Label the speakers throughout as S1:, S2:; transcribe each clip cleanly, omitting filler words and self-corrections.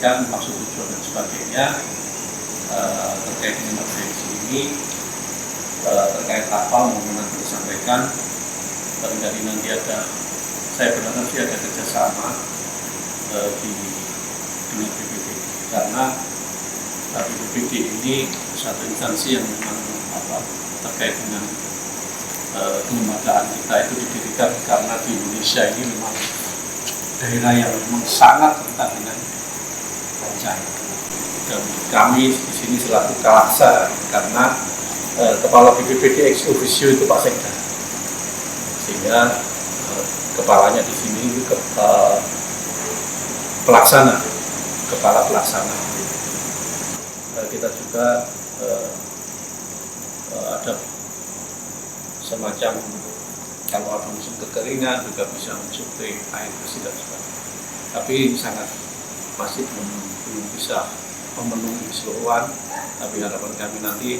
S1: menyampaikan maksud tujuan dan sebagainya terkait dengan urgensi ini, terkait apa mohon nanti disampaikan. Dari nanti saya berharap sih ada kerjasama dengan BPBD, karena BPBD ini satu instansi yang memang terkait dengan kelembagaan kita itu didirikan karena di Indonesia ini memang daerah yang memang sangat rentan dengan bencana. Dan kami di sini selaku kalaksa, karena kepala BPBD ex officio itu Pak Sekda, sehingga kepalanya di sini kepala pelaksana. Kita juga ada semacam kalau ada musim kekeringan juga bisa mensuplai air bersih dan sebagainya. Tapi masih belum bisa memenuhi keseluruhan. Tapi harapan kami nanti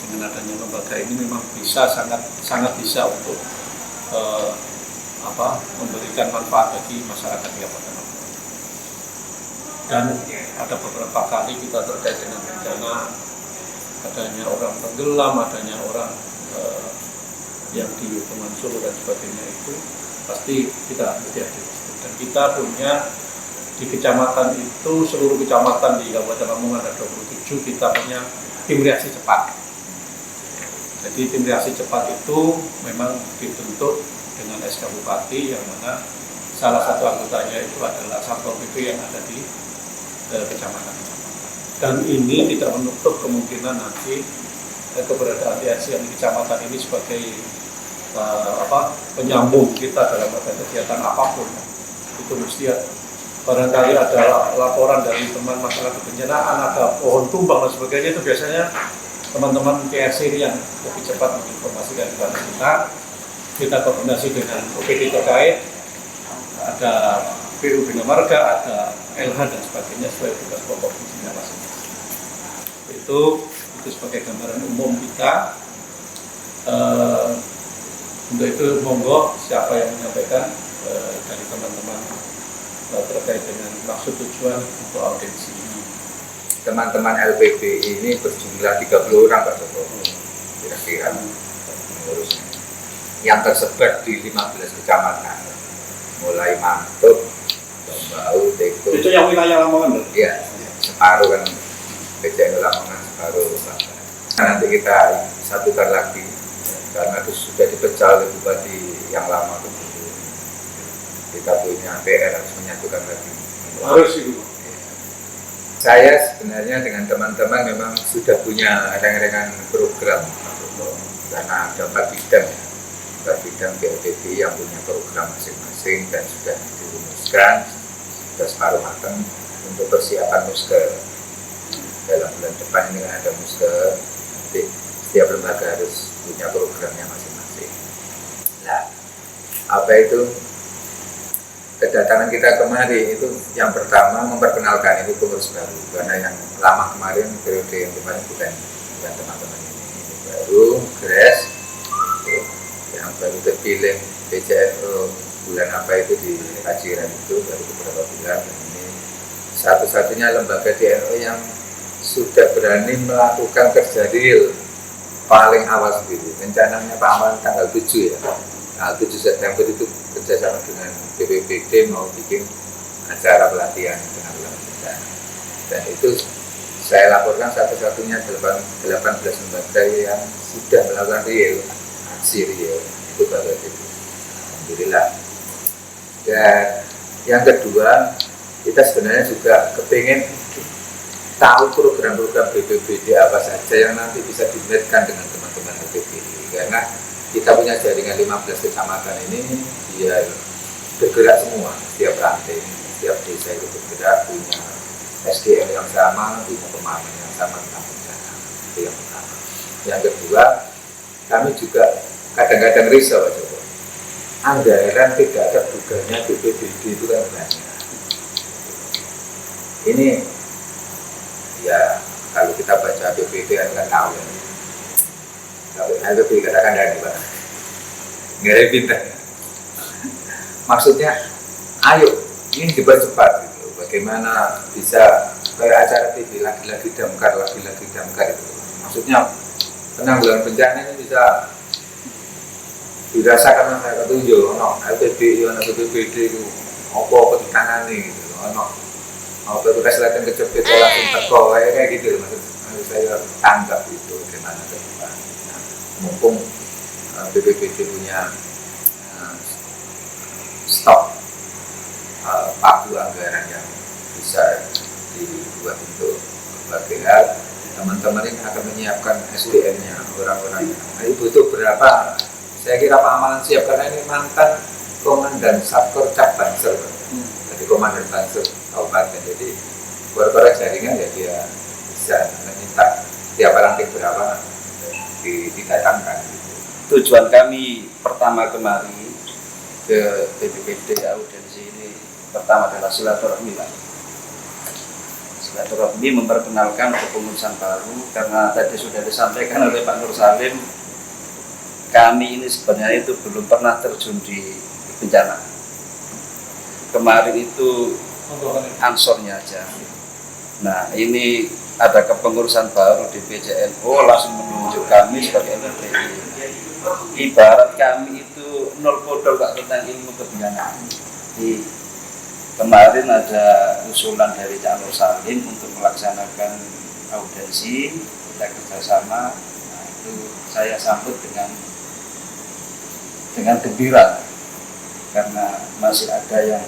S1: dengan adanya lembaga ini memang bisa sangat bisa untuk memberikan manfaat bagi masyarakat Kabupaten Lamongan. Dan ada beberapa kali kita terkait dengan bencana, adanya orang tenggelam, adanya orang yang di Bengawan Solo dan sebagainya, itu pasti kita mesti ada. Dan kita punya di kecamatan itu, seluruh kecamatan di Kabupaten Lamongan ada 27, kita punya tim reaksi cepat. Jadi tim reaksi cepat itu memang dibentuk dengan SK Bupati, yang mana salah satu anggotanya itu adalah Satpol PP yang ada di kecamatan. Dan ini tidak menutup kemungkinan nanti keberadaan TNC yang di kecamatan ini sebagai penyambung kita dalam kegiatan apapun. Itu mesti barangkali ada laporan dari teman masalah kebencanaan, ada pohon tumbang dan sebagainya, itu biasanya teman-teman TNC ini yang lebih cepat menginformasikan kepada kita. Kita koordinasi dengan OPD terkait, ada PU Bina Marga, ada LH dan sebagainya sesuai tugas pokok fungsinya masing-masing. Itu sebagai gambaran umum kita. Untuk itu monggo siapa yang menyampaikan dari teman-teman terkait dengan maksud tujuan untuk audiensi ini.
S2: Teman-teman LPD ini berjumlah 30 orang Pak Joko, kira-kira mengurusnya, yang tersebar di 15 kecamatan, mulai Mantub, Bau, Teko.
S1: Itu yang wilayah Lamongan,
S2: iya, separuh kan PJN Lamongan, separuh Lamongan. Nanti kita satukan lagi, karena itu sudah dipecah oleh Bupati yang lama dulu. Kita punya PR, harus menyatukan lagi.
S1: Harus itu.
S2: Saya sebenarnya dengan teman-teman memang sudah punya reng-rengan program, karena ada 4 bidang BLPD yang punya program masing-masing dan sudah dirumuskan, sudah separuh matang untuk persiapan Musker. Dalam bulan depan ini ada Musker, nanti setiap lembaga harus punya programnya masing-masing. Nah, apa itu? Kedatangan kita kemari itu yang pertama memperkenalkan ini pengurus baru, karena yang lama kemarin, periode yang kemarin bukan teman-teman ini baru, Gres, yang baru terpilih PJNO bulan apa itu di Paciran itu baru beberapa bulan. Dan ini satu-satunya lembaga DNO yang sudah berani melakukan kerja real paling awal sendiri. Rencananya Pak Aman tanggal 7 ya. Tanggal 7 September itu kerjasama dengan BPBD mau bikin acara pelatihan penanggulangan. Dan itu saya laporkan satu-satunya 18 lembaga yang sudah melakukan real, aksi real, itu baru itu. Alhamdulillah. Dan yang kedua, kita sebenarnya juga kepingin tahu program-program BPBD apa saja yang nanti bisa dimetkan dengan teman-teman BPBD, karena kita punya jaringan 15 kecamatan ini, dia bergerak semua, setiap ranting, setiap desa itu bergerak, punya SDM yang sama, punya pemahaman yang sama tentang bencana. Itu yang pertama. Yang kedua, kami juga kadang-kadang risau, Pak Joko. Anggaran tidak terduganya BPBD itu kan banyak. Ini ya kalau kita baca BPBD kan tahu ya. Kalau LPD katakan dari Pak, nggak ada pintar. Maksudnya, ayo ini dipercepat gitu. bagaimana bisa kayak acara TV lagi-lagi damkar itu. Maksudnya penanggulangan bencana ini bisa dirasakan masyarakat itu yo ono LPBI ono BPBD itu apa ditangani gitu ono petugas latihan kejepit langsung teko kayak gitu maksud saya tanggap itu gimana ke depan. Nah, mumpung BPBD punya stok pagu anggaran yang bisa dibuat untuk berbagai hal, teman-teman ini akan menyiapkan SDM-nya, orang-orangnya. Nah, itu butuh berapa? Saya kira Pak Amalan siap karena ini mantan komandan Satker Cap Banser, jadi komandan Banser Kabupaten. Jadi korek jaringan ya dia bisa meminta tiap ranting berapa didatangkan.
S3: Tujuan kami pertama kemarin ke BPBD audiensi ini pertama adalah silaturahmi, Pak. Silaturahmi memperkenalkan kepengurusan baru karena tadi sudah disampaikan oleh Pak Nur Salim, kami ini sebenarnya itu belum pernah terjun di bencana. Kemarin itu ansornya aja. Nah ini ada kepengurusan baru di PJNO langsung menunjuk kami sebagai LPI. Ibarat kami itu nol podol Pak tentang ilmu kebencanaan. Di kemarin ada usulan dari Cak Nur Salim untuk melaksanakan audiensi, kita kerjasama. Nah, itu saya sambut dengan gembira karena masih ada yang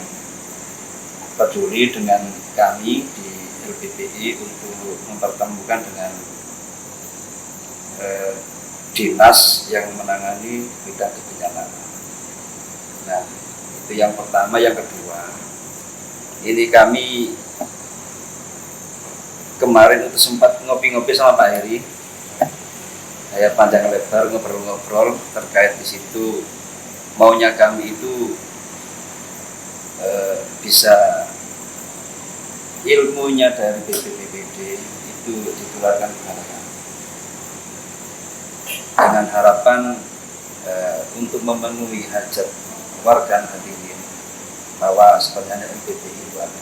S3: peduli dengan kami di LPBI untuk mempertemukan dengan dinas yang menangani bidang kebencanaan. Nah, itu yang pertama. Yang kedua, ini kami kemarin itu sempat ngopi-ngopi sama Pak Heri. Saya panjang lebar ngobrol-ngobrol terkait di situ, maunya kami itu bisa ilmunya dari BPBD itu ditularkan kepada kami dengan harapan untuk memenuhi hajat warga hadirin bahwa sebenarnya LPBI itu ada.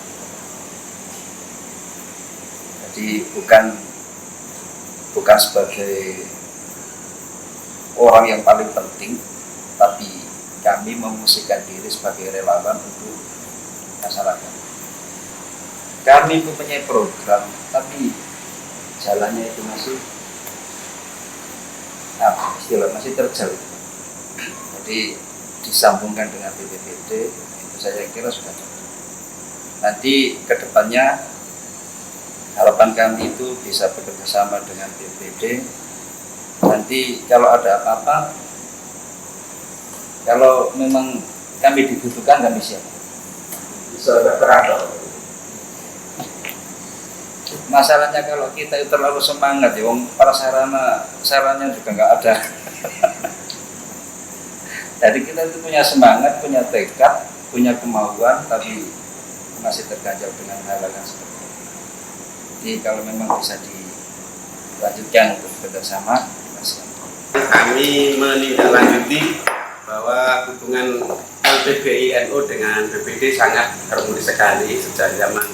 S3: Jadi bukan sebagai orang yang paling penting, tapi kami memposisikan diri sebagai relawan untuk masyarakat. Kami mempunyai program, tapi jalannya itu masih masih terjal. Jadi disambungkan dengan BPBD itu saya kira sudah cukup. Nanti kedepannya harapan kami itu bisa bekerja sama dengan BPBD. Nanti kalau ada apa-apa, kalau memang kami dibutuhkan, kami siap.
S2: Bisa bergerak.
S3: Masalahnya kalau kita itu terlalu semangat, ya, para sarannya juga nggak ada. Jadi kita itu punya semangat, punya tekad, punya kemauan, tapi masih terganjal dengan hal-hal yang seperti itu. Jadi kalau memang bisa dilanjutkan untuk bekerjasama,
S4: kami menindaklanjuti bahwa hubungan LPBI NU dengan BPD sangat harmonis sekali. Sejak zaman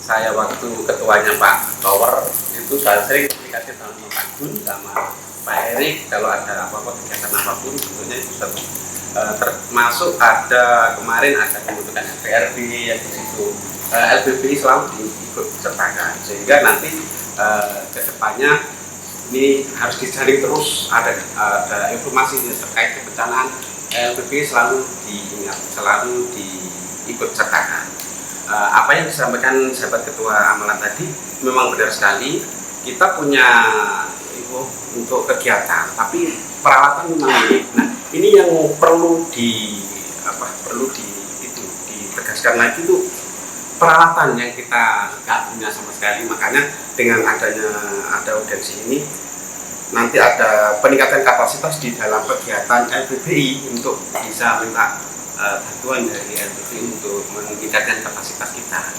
S4: saya waktu ketuanya Pak Tower itu saya sering komunikasi sama Pak Gun sama Pak Erik kalau ada apa-apa kegiatan apapun tentunya itu termasuk ada kemarin ada pembentukan FPRB yang di situ LPBI selalu diikut sertakan sehingga nanti kedepannya ini harus dijaring terus ada informasi terkait kebencanaan LPBI selalu diingat, selalu diikut sertakan. Apa yang disampaikan sahabat ketua amalan tadi memang benar sekali. Kita punya itu untuk kegiatan, tapi peralatan memang milik. Nah, ini yang perlu ditegaskan lagi itu peralatan yang kita nggak punya sama sekali. Makanya dengan ada audiensi ini nanti ada peningkatan kapasitas di dalam kegiatan LPBI untuk bisa minta bantuan dari LPBI untuk meningkatkan kapasitas kita.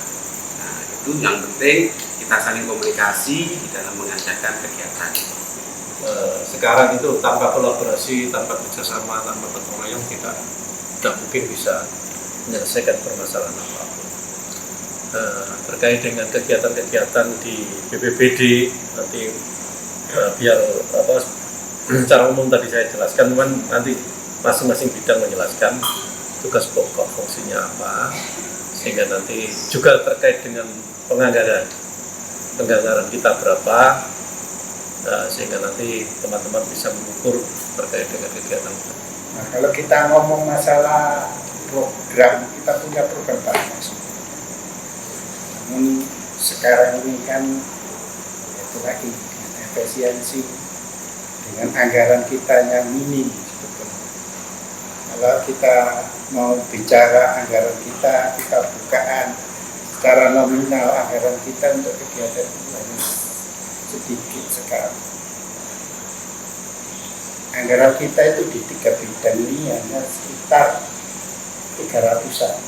S4: Nah, itu yang penting kita saling komunikasi di dalam mengadakan kegiatan.
S1: Sekarang itu tanpa kolaborasi, tanpa kerjasama, tanpa gotong royong kita tidak mungkin bisa menyelesaikan permasalahan apapun. terkait dengan kegiatan-kegiatan di BPBD nanti biar secara umum tadi saya jelaskan, cuman nanti masing-masing bidang menjelaskan tugas pokok fungsinya apa, sehingga nanti juga terkait dengan penganggaran kita berapa, sehingga nanti teman-teman bisa mengukur terkait dengan kegiatan.
S5: Nah, kalau kita ngomong masalah program, kita punya program banyak. Namun sekarang ini kan itu lagi dengan efisiensi, dengan anggaran kita yang minim sebetulnya. Kalau kita mau bicara anggaran kita bukaan secara nominal, anggaran kita untuk kegiatan itu hanya sedikit sekali. Anggaran kita itu di 3 bidang ini hanya sekitar 300-an.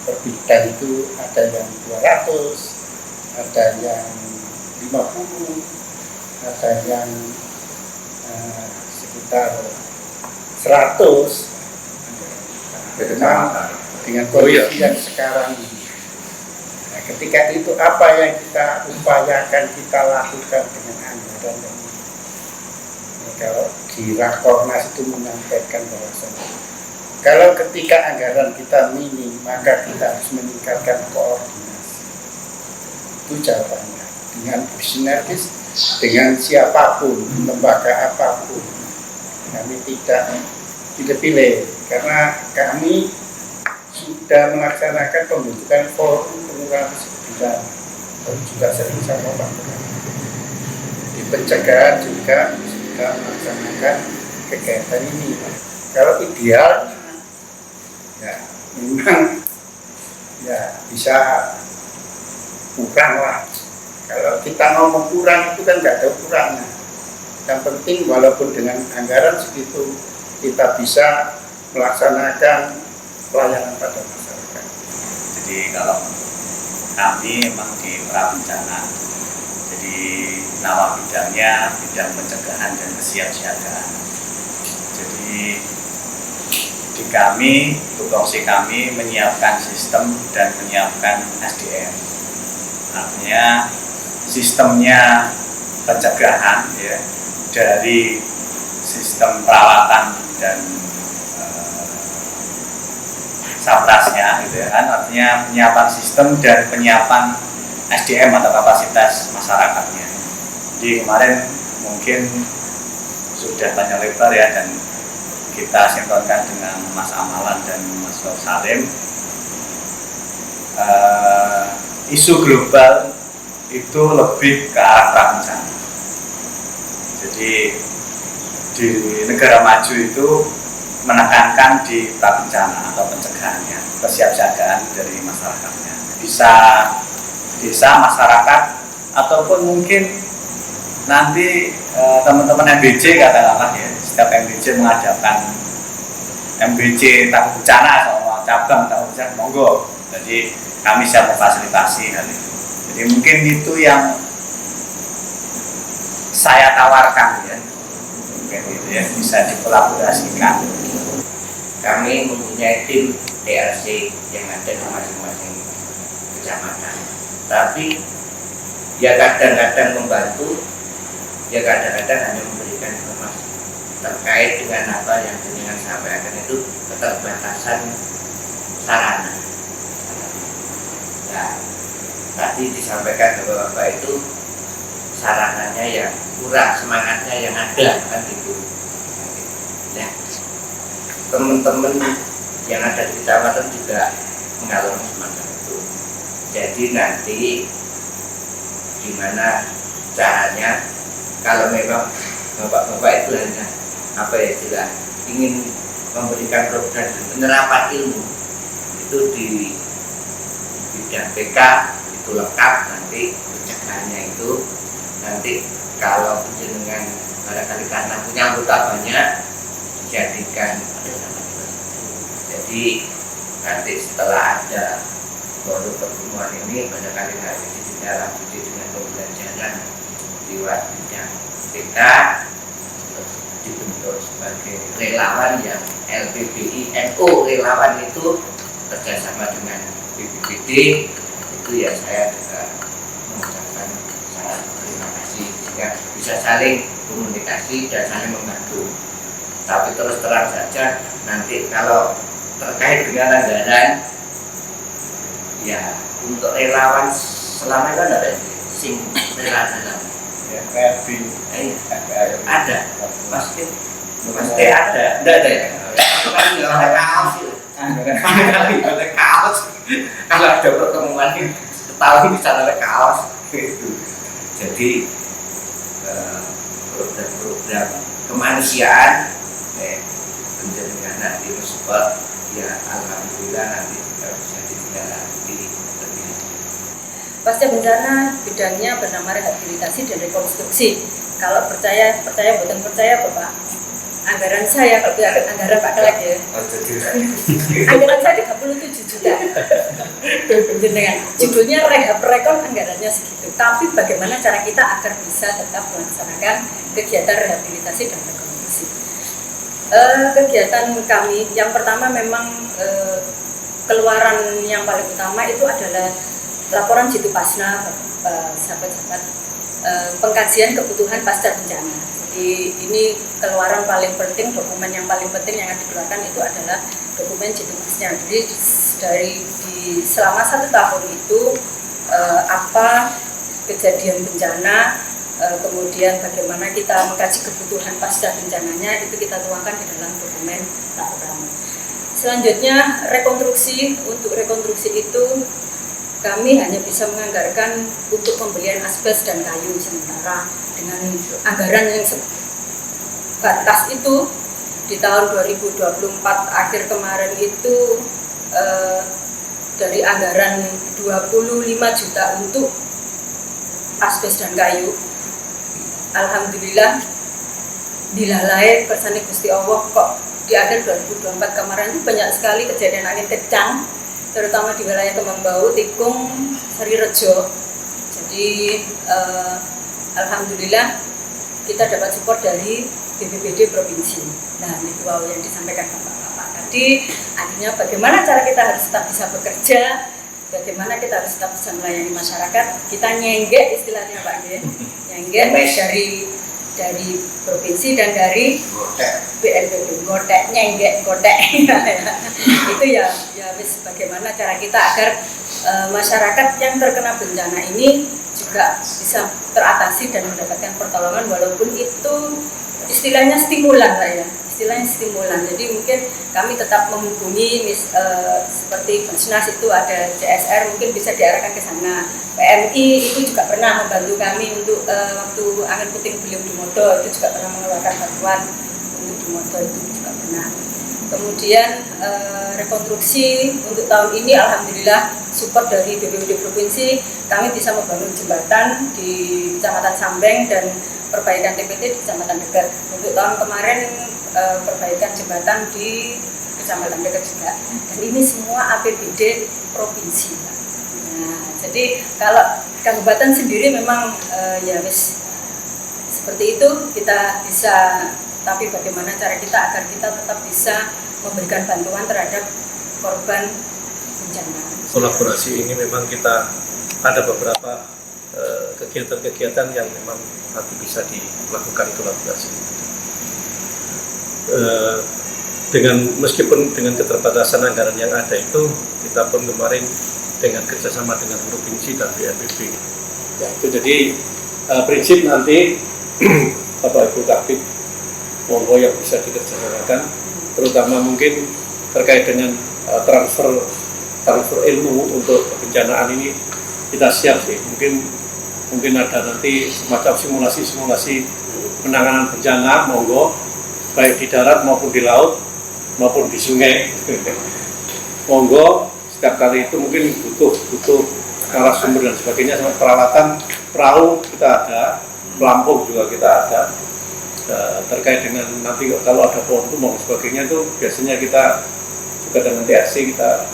S5: Per bidang itu ada yang 200, ada yang 50, ada yang sekitar 100. Memang dengan kondisi yang sekarang ini. Nah, ketika itu apa yang kita upayakan, kita lakukan dengan anggaran ini. Kalau di Rakornas itu menyampaikan bahwasanya kalau ketika anggaran kita minim, maka kita harus meningkatkan koordinasi. Itu jawabannya. Dengan bersinergis dengan siapapun, lembaga apapun. Kami tidak pilih-pilih karena kami sudah melaksanakan pembentukan forum pengurangan bencana. Juga sering saya ngomong di pencegahan juga sudah melaksanakan kegiatan ini. Kalau ideal, ya memang ya bisa kurang lah. Kalau kita ngomong kurang itu kan nggak ada kurangnya. Yang penting walaupun dengan anggaran segitu kita bisa melaksanakan pelayanan pada masyarakat.
S6: Jadi kalau kami memang di prabencana, jadi nama bidangnya bidang pencegahan dan kesiapsiagaan. Jadi di kami, tupoksi kami menyiapkan sistem dan menyiapkan SDM. Artinya sistemnya pencegahan ya, dari sistem perawatan dan saprasnya gitu ya kan, artinya penyiapan sistem dan penyiapan SDM atau kapasitas masyarakatnya. Jadi kemarin mungkin sudah banyak lebar ya, dan kita sinkronkan dengan Mas Amalan dan Mas Nur Salim. Isu global itu lebih ke arah prabencana. Jadi di negara maju itu menekankan di prabencana atau pencegahannya, kesiapsiagaan dari masyarakatnya. Bisa desa, masyarakat, ataupun mungkin nanti teman-teman MBC katakanlah ya, setiap MBC mengadakan MBC takut bencana atau cabang takut bencana, monggo. Jadi kami siap memfasilitasi hal itu. Jadi mungkin itu yang saya tawarkan ya, mungkin itu ya bisa dikolaborasikan.
S7: Kami mempunyai tim DRC yang ada di masing-masing kecamatan, tapi ya kadang-kadang membantu, ya kadang-kadang hanya memberikan informasi terkait dengan apa yang dengan sampaikan itu keterbatasan sarana. Nah, tadi disampaikan bahwa Bapak itu sarananya yang kurang, semangatnya yang ada kan gitu. Nah, teman-teman yang ada di kecamatan juga mengalami semacam itu. Jadi nanti gimana caranya kalau memang bapak-bapak itu hanya apa ya istilah ingin memberikan program penerapan ilmu itu di bidang PK itu lengkap, nanti pencegahannya itu nanti kalau dengan barangkali karena punya anggota banyak dijadikan. Jadi nanti setelah ada baru pertemuan ini barangkali hari ini ditindaklanjuti dengan pembelajaran lewat bidang PK, terus dibentuk sebagai relawan yang LPBI NU. Relawan itu kerjasama dengan BPBD itu ya saya juga mengucapkan sangat terima kasih sehingga bisa saling komunikasi dan saling membantu. Tapi terus terang saja nanti kalau terkait dengan anggaran ya untuk relawan selama itu ada sing relawan ada pasti ada enggak ada ya kan nggak ada kaos itu ada kaos kalau ada pertemuan setahun bisa ada kaos gitu. Jadi program-program kemanusiaan penjaringan nanti support ya alhamdulillah nanti juga bisa ditindaklanjuti lebih.
S8: Pasca bencana bidangnya bernama rehabilitasi dan rekonstruksi. Kalau percaya bukan percaya Bapak. Anggaran saya kalau anggaran Pak Kelek ya. Anggaran saya 37 juta. Dengan judulnya rehab rekon anggarannya segitu. Tapi bagaimana cara kita agar bisa tetap melaksanakan kegiatan rehabilitasi dan rekonstruksi. Kegiatan kami yang pertama memang keluaran yang paling utama itu adalah laporan Jitu Pasna, sahabat-sahabat, pengkajian kebutuhan pasca bencana. Jadi ini keluaran paling penting, dokumen yang paling penting yang akan dikeluarkan itu adalah dokumen Jitu Pasna. Jadi selama 1 tahun itu apa kejadian bencana, kemudian bagaimana kita mengkaji kebutuhan pasca bencananya itu kita tuangkan di dalam dokumen laporan. Selanjutnya rekonstruksi. Untuk rekonstruksi itu kami hanya bisa menganggarkan untuk pembelian asbes dan kayu sementara dengan anggaran yang sebatas itu. Di tahun 2024 akhir kemarin itu dari anggaran 25 juta untuk asbes dan kayu, alhamdulillah dilalai kersane Gusti Allah kok di akhir 2024 kemarin itu banyak sekali kejadian angin kencang, terutama di wilayah Kemambau, Tikung, Sarirejo. Jadi alhamdulillah kita dapat support dari BPBD provinsi. Nah, itu yang disampaikan Bapak-bapak tadi. Artinya bagaimana cara kita harus tetap bisa bekerja, bagaimana kita harus tetap bisa melayani masyarakat. Kita nyenggek istilahnya Pak G. Nyenggek dari provinsi dan dari BNPB, gotek, nyenggek, gotek. Itu ya wis bagaimana cara kita agar masyarakat yang terkena bencana ini juga bisa teratasi dan mendapatkan pertolongan, walaupun itu istilahnya stimulan lah ya, istilahnya stimulan. Jadi mungkin kami tetap menghubungi seperti Basnas itu ada CSR, mungkin bisa diarahkan ke sana. PMI itu juga pernah membantu kami untuk waktu angin puting beliung di Modo, itu juga pernah mengeluarkan bantuan untuk di Modo, itu juga pernah. Kemudian rekonstruksi untuk tahun ini alhamdulillah support dari BPBD provinsi, kami bisa membangun jembatan di Kecamatan Sambeng dan perbaikan TPT di Kecamatan Dekat. Untuk tahun kemarin perbaikan jembatan di Kecamatan Dekat juga. Dan ini semua APBD provinsi. Nah, jadi kalau kabupaten sendiri memang ya wis seperti itu kita bisa, tapi bagaimana cara kita agar kita tetap bisa memberikan bantuan terhadap korban bencana.
S1: Kolaborasi ini memang kita ada beberapa kegiatan-kegiatan yang memang nanti bisa dilakukan kolaborasi. Meskipun dengan keterbatasan anggaran yang ada itu, kita pun kemarin dengan kerjasama dengan provinsi dan BNPB. Ya, itu jadi prinsip nanti Bapak Ibu Kabid monggo yang bisa dikerjasamakan, terutama mungkin terkait dengan transfer ilmu untuk kebencanaan ini kita siap sih. Mungkin ada nanti semacam simulasi penanganan bencana, monggo baik di darat maupun di laut maupun di sungai. Monggo setiap kali itu mungkin butuh narasumber dan sebagainya, sama peralatan perahu kita ada, pelampung juga kita ada. Terkait dengan nanti kalau ada pontu maupun sebagainya itu biasanya kita juga dengan TRC kita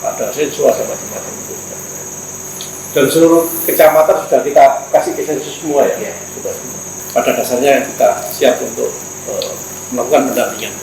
S1: ada sensor macam-macam itu. Dan seluruh kecamatan sudah kita kasih sensus semua ya, sudah. Pada dasarnya kita siap untuk melakukan pendampingan.